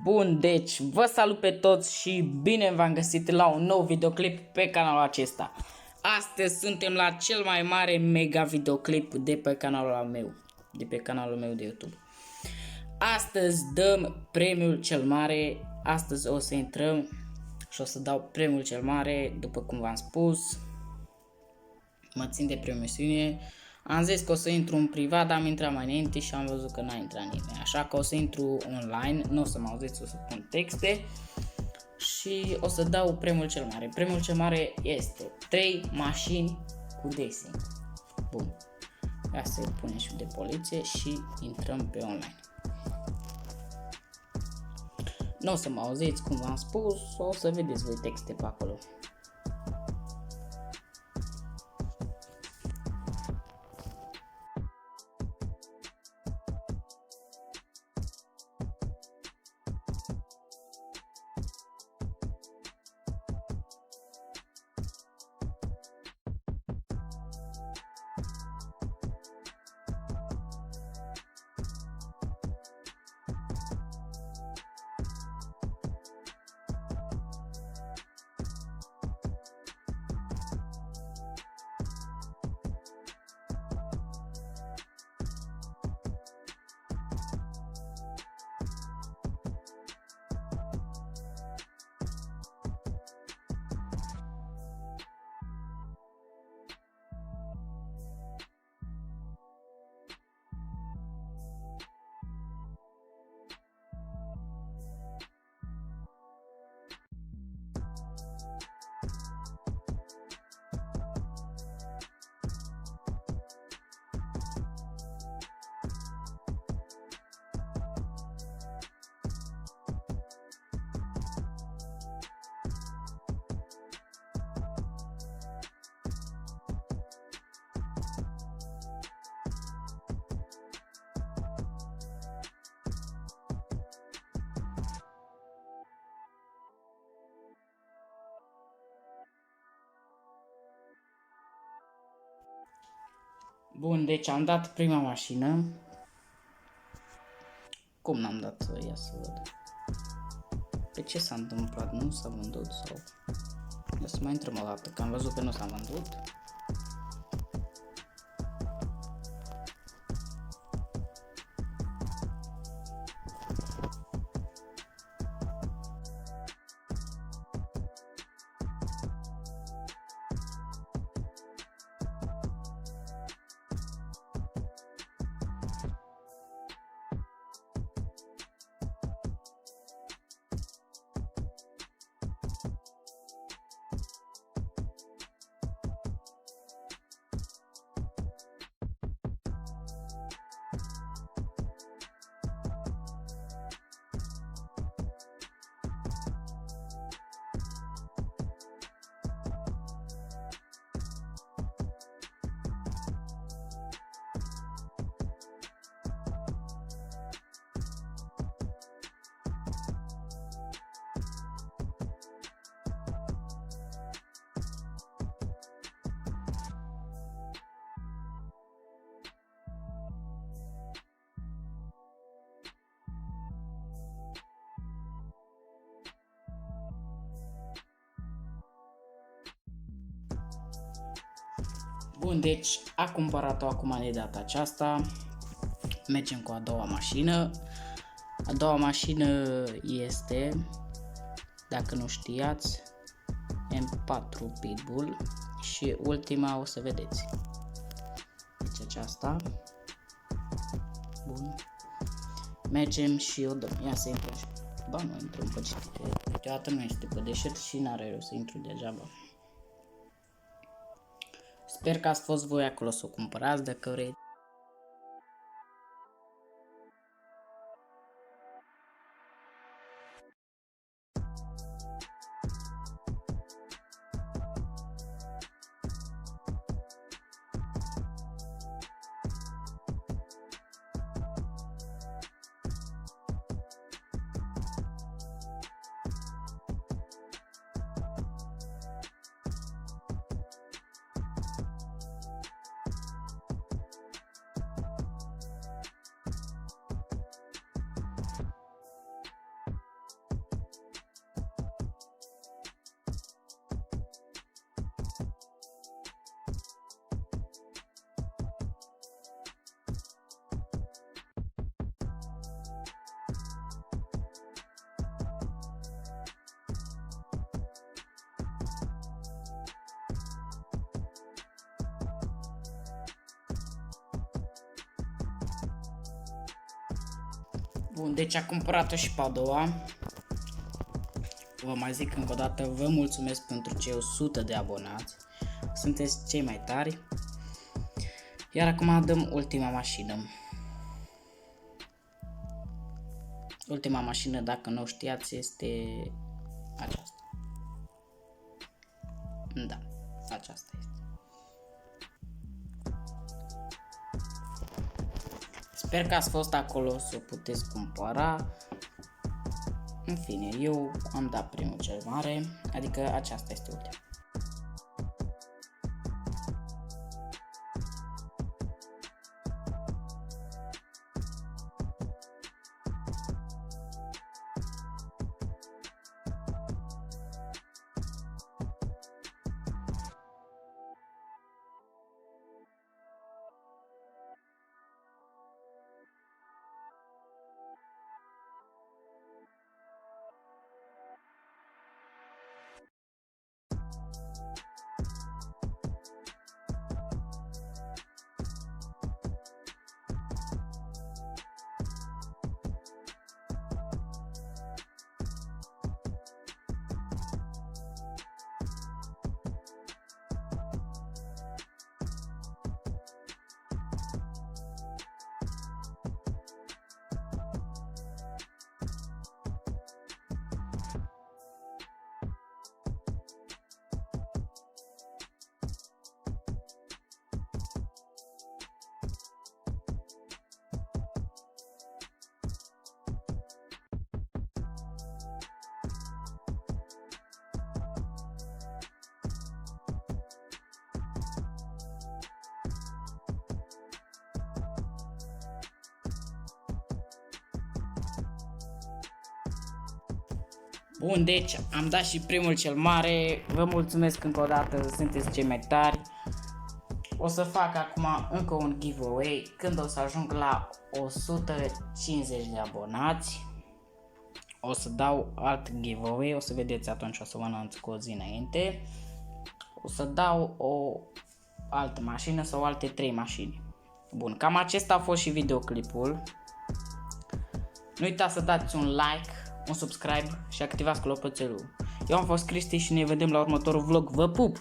Bun, deci vă salut pe toți și bine v-am găsit la un nou videoclip pe canalul acesta. Astăzi suntem la cel mai mare mega videoclip de pe canalul meu de YouTube. Astăzi dăm premiul cel mare, astăzi o să intrăm și o să dau premiul cel mare, după cum v-am spus. Mă țin de promisiune. Am zis că o să intru în privat, dar am intrat mai înainte și am văzut că n-a intrat nimeni. Așa că o să intru online, nu o să mă auziți, o să pun texte și o să dau premiul cel mare. Premiul cel mare este 3 mașini cu design. Bun. Ia să punem și de poliție și intrăm pe online. Nu o să mă auziți, cum v-am spus, o să vedeți voi texte pe acolo. Bun, deci am dat prima mașină. Cum n-am dat? Ia să văd. Pe ce s-a întâmplat? Nu s-a vândut sau... Ia să mai intrăm o dată, că am văzut că nu s-a vândut. Bun, deci a cumpărat-o acum de data aceasta. Mergem cu a doua mașină. A doua mașină este, dacă nu știați, M4 Pitbull și ultima o să vedeți. Deci aceasta. Bun. Mergem și o dăm. Ia să intrăm. Ba, nu intrăm pe citite. Câteodată nu este pe deșert și n-are rost să intru degeaba. Sper că ați fost voi acolo să o cumpărați dacă vreți. Bun, deci a cumpărat-o și pe a doua. Vă mai zic încă o dată, vă mulțumesc pentru cei 100 de abonați. Sunteți cei mai tari. Iar acum dăm ultima mașină. Ultima mașină, dacă nu o știați, este aceasta. Da, aceasta este. Sper că ați fost acolo să o puteți cumpăra. În fine, eu am dat primul cel mare, adică aceasta este ultima. Bun, deci am dat și primul cel mare. Vă mulțumesc încă o dată, sunteți cei mai tari. O să fac acum încă un giveaway când o să ajung la 150 de abonați. O să dau alt giveaway, o să vedeți atunci, o să vă anunț cu o zi înainte. O să dau o altă mașină sau alte 3 mașini. Bun, cam acesta a fost și videoclipul. Nu uitați să dați un like, un subscribe și activați clopoțelul. Eu am fost Cristi și ne vedem la următorul vlog. Vă pup!